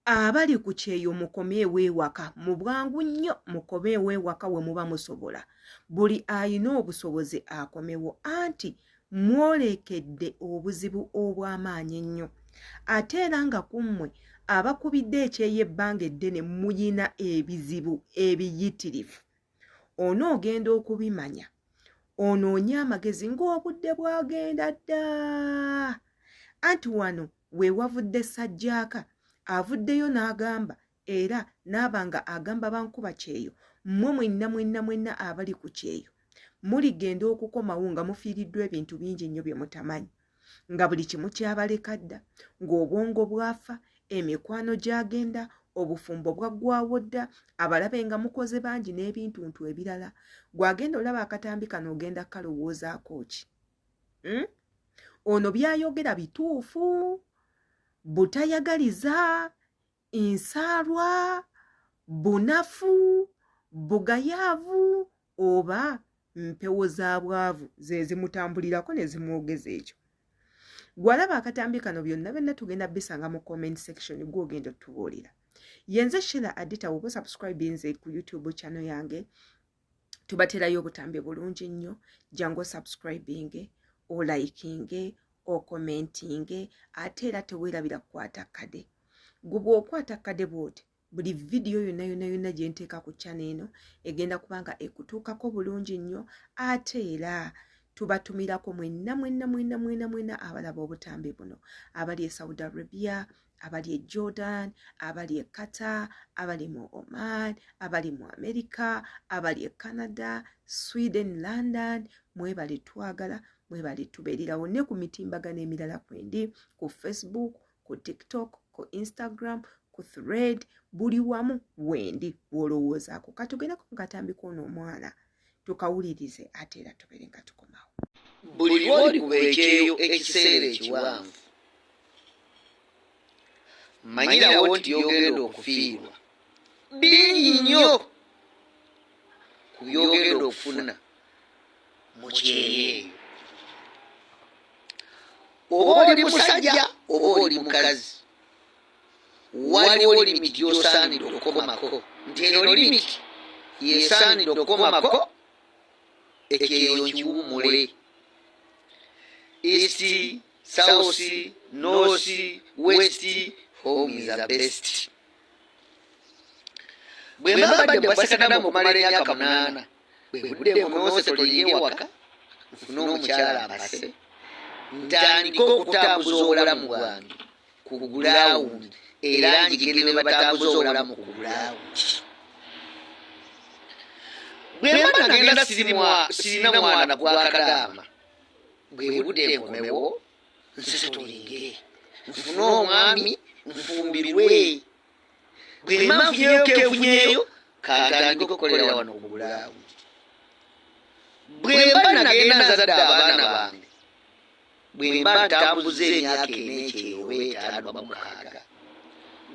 abali ku kyeyo mukomeewo ewaka mu bwangu nnyo mukomeewo ewaka we muba musobola buli ayina obusobozi akomewo anti mwolekedde obuzibu obw'amaanyi ennyo ate era nga kummwe abakubidde ekyeyo ebbanga eddene muyina ebizibu ebiyitirivu onoogenda okubimanya onoonye amagezi ng'obudde bwagenda dda anti wano we wavudde sajjaaka avuddeyo n'agamba era n'abanga agamba bankuba kyeyo mmwe mwenna abali ku kyeyo muligenda okukomawo nga mufiiriddwa ebintu bingi nnyo bye mutamanyi nga buli kimu kyabaleka dda ng'obwongo bwafa emikwano gyagenda obufumbo bwaggwawo dda abalabe nga mukoze bangi n'ebintuntu ebirala gwagenda olaba akatambi kano ogenda kalowoozaako ki ono byayogera bituufu butayagaliza insaalwa bunafu bugayaavu oba mpewo za bwavu ze zimutambulirako ne zimwogeza ekyo gwalaba akatambi kano byonna tugenda bisanga mu comment section gwogenda otubuulira yenze Sheila Adita woba subscribinze ku YouTube channel yange tubaterayo obutambi bulungi nnyo jangu subscribinge o likinge o commentinge ate era teweerabira kukwata kade gubwo okwata kade bwoti buli video yonna gye nteeka ku channel eno egenda kubanga ekutuukako bulungi nnyo ate era tubatumirako mwenna abalaba obutambi buno abali e Saudi Arabia abali e Jordan abali e Qatar abali mu Oman abali mu America abali e Canada Sweden London mwebale twagala mwebale tubeererawo ne ku mitimbagano emirala kwendi ku Facebook ku TikTok ku Instagram ku Thread buli wamu wendi wolowoozaako katugendako mukatambi k'ono omwana tukawulirize ate era tubeere nga tukomawo buli lw'oli kuba ekyeyo ekiseera ekiwanvu manyirawo nti yogenda okufiirwa bingi nnyo ku byogenda okufuna mu kyeyo oba oli musajja oba oli mukazi waliwo limiti gy'osaanira okukomako nti eno limiti yesaanira okukomako ekyeyo nkiwummule east south north west home is the best bwe mbadde mbasakana mu kumala emyaka 8 bwe budde nkomewo setolinga ewaka nfune omukyala amase ntandika okutambuza obulamu bwange ku gulawundi era njigire ne batambuza obulamu ku gulawundi bwe mba nagenda sirina mwana gwakadaama bwe budde nkomewo nsetolinge nfune omwami nfumbirwe bwe mba nfunyeyo kenfunyeyo kantandika okukolera wano ku gulawundi bwe mba nagenda nzadde abaana bange bwe mba ntambuza emyaka 4 oba 5 oba 6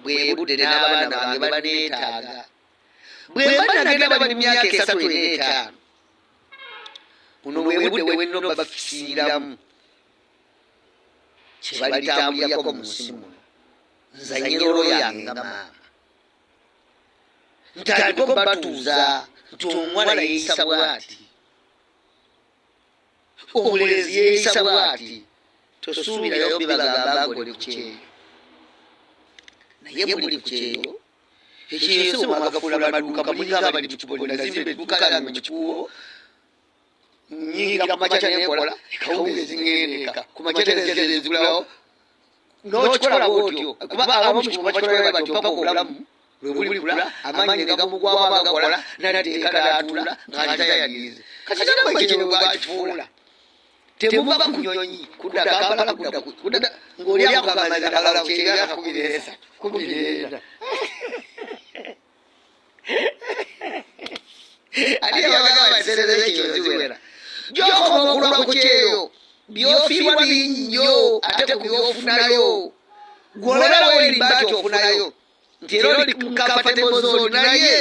bwe budde n'abaana bange baneetaaga bwe mba nagenda bali myaka 3 4 5 buno bwe budde wenno bafikiiramu kye balitambulirako mu nsi muno nzanye rolo yange nga maama ntandika okubatuuza nti omuwala yeeyisa bw'ati omulezi yeeyisa bw'ati tosuubirayo bibagamba ng'oli ku kyeyo naye muli ku kyeyo ekyeyo si mwagafuula amaduuka mulinga abali mu kibuga nazimba edduuka lyange mu kikuubo nyingira ku makya nenkola ekawungezi ŋŋendeka ku makya nezigulawo n'okikola bw'otyo kuba abamu kikuba bakikola batyo paka obulamu bwe buli kula amaanyi ne gamugwamu agakola nateeka n'atuula ng'atayagirize kati nabwe ekyeyo bwakifuula temuva ku nyonyi kudda Kampala kudda ng'oli ako kamaliza kalala kyeyo akakubireesa kubireera ate abagamba esereza ekyo ziwera gy'okoma okulwa ku kyeyo by'ofiirwa bingi nnyo ate ku by'ofunayo gw'olaba weerimba nti ofunayo nti era oli mu comfortable zone naye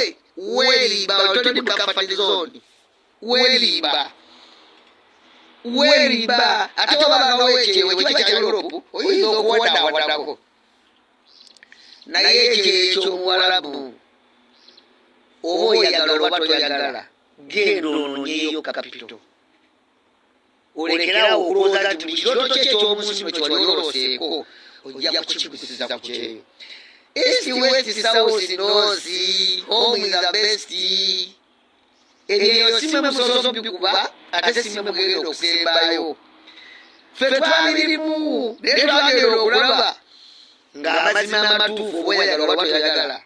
weerimba toli mu comfortable zone weerimba ate obangawo ekyeyo kiba kya Europe oyinza okuwadaawadako naye ekyomuwalabu oba oyagala oba toyagala genda ononyeyo kapito olekerawo okulowooza nti buli kirooto kye ekyomunsi kyekiwali oloseeko ojja kukigusiza ku kyeyo. East, west, south, north, home is the best. Ebyo simwe musozo mbikuba ate simwe mugenda okusembayo. Ffe twabirimu naye twagenda okulaba ng'amazima amatuufu oba oyagala oba toyagala.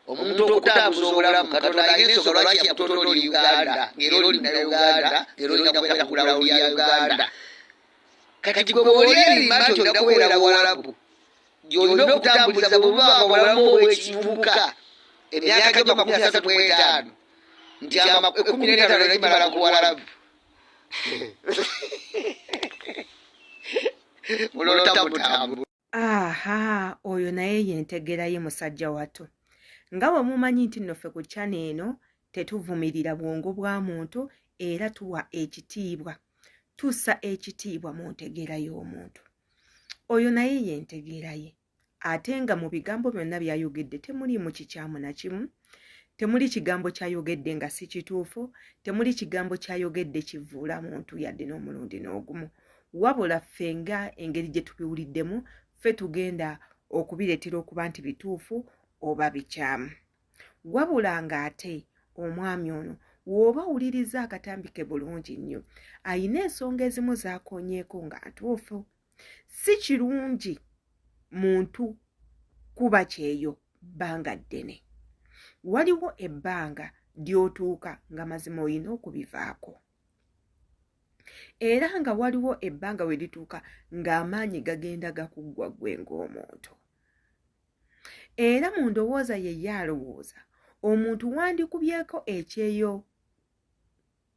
Omuntu okutambuza obulamu Katonda alina ensonga lwaki yakutonda oli Uganda ng'era oli na Uganda ng'era olina kubeera ku lawuli ya Uganda. Kati gwe bw'olyerimba nti olina kubeera Buwalabu gy'olina okutambuliza bwe bubanga obulamu obw'ekivubuka emyaka gyo 35 nti 15 nekimala ku Buwalabu. Mulotambutambu. Aha, oyo naye yentegera ye musajja wattu. Nga bwe mumanyi nti nno ffe ku channel eno tetuvumirira bwongo bwa muntu era tuwa ekitiibwa. Tussa ekitiibwa mu ntegeera y'omuntu. Oyo naye yentegeera ye. Ate nga mu bigambo byonna by'ayogedde temuli mu kikyamu na kimu. Temuli kigambo ky'ayogedde nga si kituufu. Temuli kigambo ky'ayogedde kivuula muntu yadde n'omulundi n'ogumu. Wabula ffe nga engeri gye tubiwuliddemu ffe tugenda okubireetera okuba nti bituufu oba bikyamu. Wabula ng'ate omwami ono w'oba wuliriza akatambike bulungi nnyo ayina ensonga ezimu z'akoonyeeko nga ntuufu. Si kirungi muntu kuba kyeyo bbanga ddene. Waliwo ebbanga ly'otuuka nga mazima olina okubivaako. Era nga waliwo ebbanga we lituuka ng'amaanyi gagenda gakuggwa ggwe ng'omuntu. Era mu ndowooza ye yalowooza omuntu wandikubyeko ekyeyo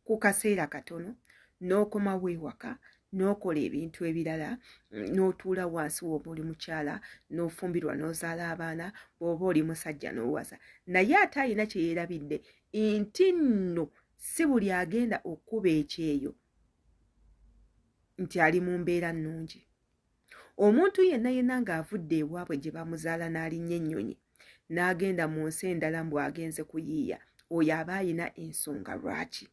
ku kaseera katono n'okomawo ewaka n'okola ebintu ebirala n'otuula wansi w'oba oli mukyala n'ofumbirwa n'ozaala abaana bw'oba oli musajja n'owasa. Naye ate alina kye yeerabidde nti nno si buli agenda okkuba ekyeyo nti ali mu mbeera nnungi. Omuntu yenna yenna ng'avudde ewaabwe gye bamuzaala n'alinnya ennyonyi n'agenda mu nsi endala bw'agenze kuyiiya oyo aba ayina ensonga lwaki.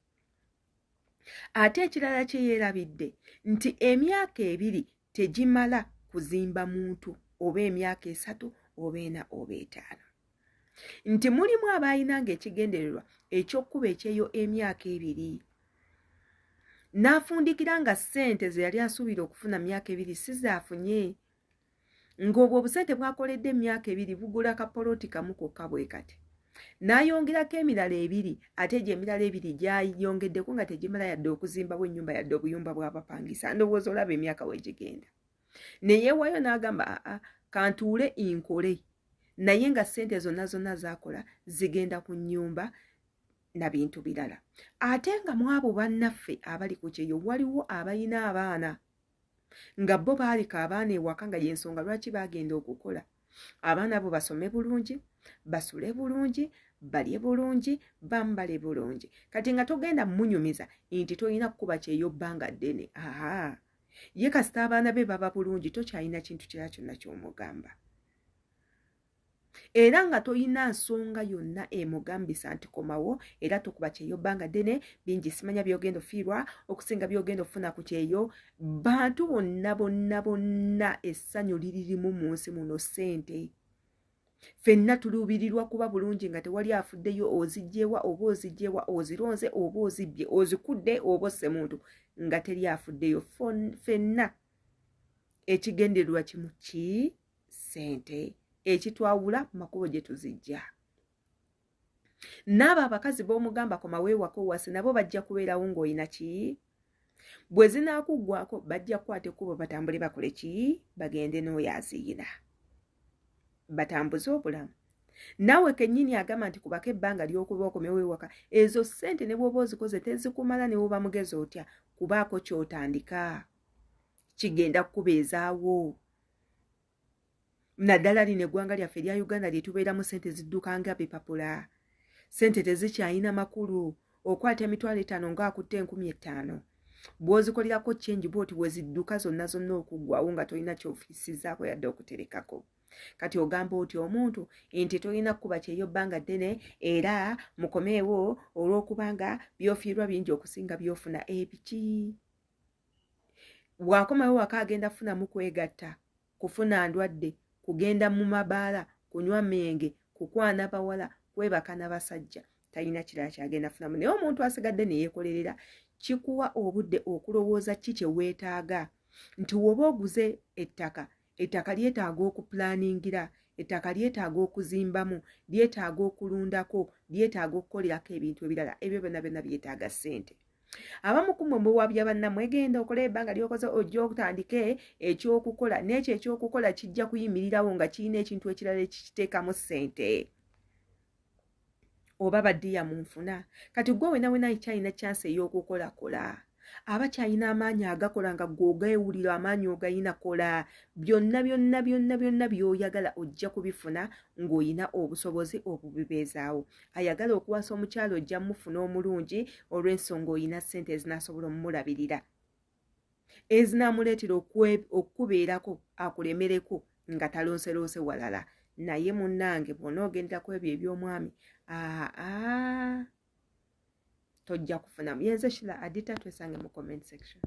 Ate ekirala kye yeerabidde nti emyaka 2 tegimala kuzimba muntu oba emyaka 3 oba 4 oba 5. Nti mulimu abayinanga ekigendererwa eky'okkuba ekyeyo emyaka 2 n'afundikira nga ssente ze yali asuubira okufuna myaka 2 si zaafunye. Ng'obwo obusente bwakoledde emyaka 2 bugula kapoloti kamu kokka bwe kati. N'ayongerako emirala 2 ate gye emirala 2 gyayongeddeko nga tegimala yadde okuzimbawo ennyumba yadde obuyumba bw'abapangisa. Ndowooza olaba emyaka we gigenda. Ne yeewaayo n'agamba kantuule nkole. Naye nga ssente zonna z'akola zigenda ku nnyumba na bintu birala. Ate nga mwabo bannaffe abali ku kyeyo waliwo abayina abaana nga bo baalika abaana ewaka nga y'ensonga lwaki bagenda okukola. Abaana bo basome bulungi, basule bulungi, balye bulungi, bambale bulungi. Kati nga togenda munyumiza nti tolina kukuba kyeyo bbanga ddene. Ye kasita abaana be baba bulungi tokyalina kintu kirala kyonna ky'omugamba. Era nga toyina nsonga yonna emugambisa nti komawo era tokuba kyeyo bbanga ddene. Bingi simanya byogenda ofiirwa okusinga byogenda ofuna ku kyeyo. Bantu bonna essanyu liririmu mu nsi muno ssente. Ffenna tuluubirirwa kuba bulungi nga tewali afuddeyo ozigyewa oba ozigyewa ozironze oba ozibbye ozikudde oba osse muntu nga teri afuddeyo. Ffenna ekigendererwa kimu ki ssente. Ekitwawula makubo gye tuzijja. N'abo abakazi b'omugamba komawo ewaka owase nabo bajja kubeerawo ng'olina ki? Bwe zinaakuggwako bajja kukwata ekkubo batambule bakole ki? Bagende n'oyo aziyina. Batambuze obulamu. Naawe kennyini agamba nti kubako ebbanga ly'okuba okomewo ewaka. Ezo ssente ne bw'oba ozikoze tezikumala ne bw'oba mugezi otya. Kubaako ky'otandika. Kigenda kukubeezaawo. Naddala lino eggwanga lyaffe erya Uganda lye tubeeramu ssente zidduka nga bipapula. Ssente tezikyalina makulu. Okwata emitwalo 5 ng'akutte 15,000. Bw'ozikolerako change bw'oti bwe zidduka zonna okuggwawo nga tolina ky'ofiisizaako yadde okuterekako. kati ogamba oti omuntu nti tolina kuba kyeyo bbanga ddene era mukomeewo olw'okubanga byofiirwa bingi okusinga byofuna ebiki bw'akomawo waka agenda funamu kwegatta kufuna ndwadde kugenda mu mabaala kunywa menge kukwana bawala kwebaka n'abasajja talina kirala kyagenda funamu naye omuntu asigadde neyeekolerera kikuwa obudde okulowooza ki kye weetaaga nti woba oguze ettaka lyetaaga okupulaningira ettaka lyetaaga okuzimbamu lyetaaga okulundako lyetaaga okukolerako ebintu ebirala ebyo byonna byetaaga ssente abamu ku mmwe muwabya bannammwe genda okola ebbanga lyokoze ojja okutandike ekyokukola n'ekyo ekyokukola kijja kuyimirirawo nga kirina ekintu ekirala ekikiteekamu ssente oba baddiya mu nfuna kati gwe wena kyalina chance ey'okukolakola aba kyalina amaanyi agakola nga gw'ogeewulira amaanyi ogayina kola byonna by'oyagala ojja kubifuna ng'oyina obusobozi obubibeezaawo ayagala okuwasa omukyalo ojja mufuna omulungi olw'ensonga oyina ssente ezinaasobola omumulabirira ezinaamuleetera okubeerako akulemereko nga talonseronse walala naye munnange bw'onoogendera ku ebyo eby'omwami tojja kufunamu yenze Shila Adita twesange mu comment section